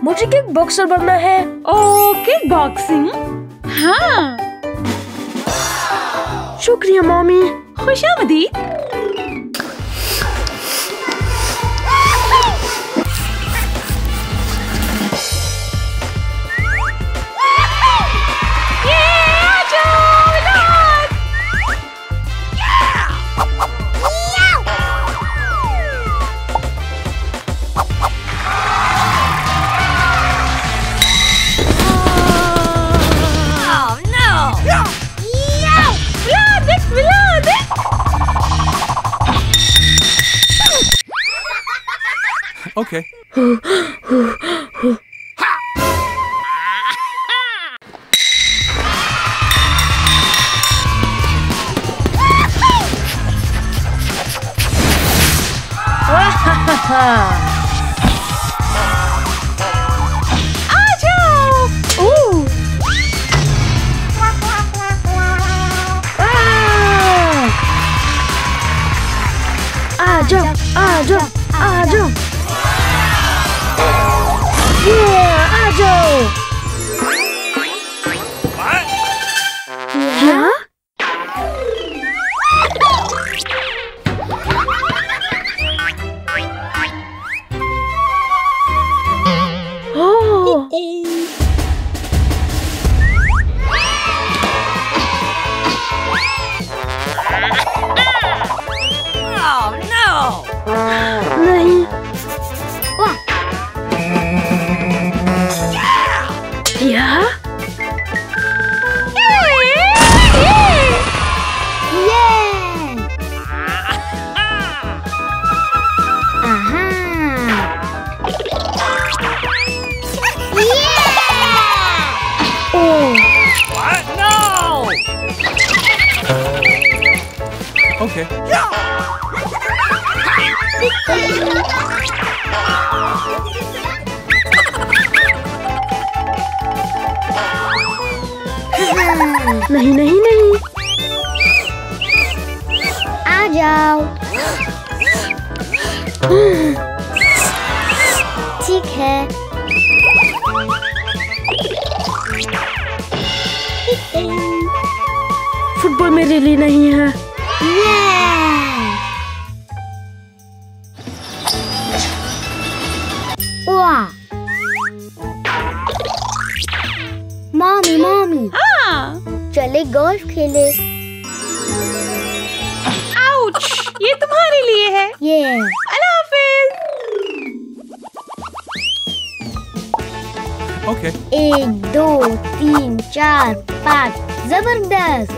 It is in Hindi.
मुझे किक बॉक्सर बनना है। ओ, किक बॉक्सिंग? हाँ। शुक्रिया मम्मी। खुशामदीद। Okay. Okay. नहीं नहीं नहीं, आ जाओ। ठीक है। फुटबॉल मेरे लिए नहीं है। मम्मी मम्मी, चले गोल्फ खेले। आउच, ये तुम्हारे लिए है। ये अल्लाह हाफिज। Okay. 1 2 3 4 5, जबरदस्त।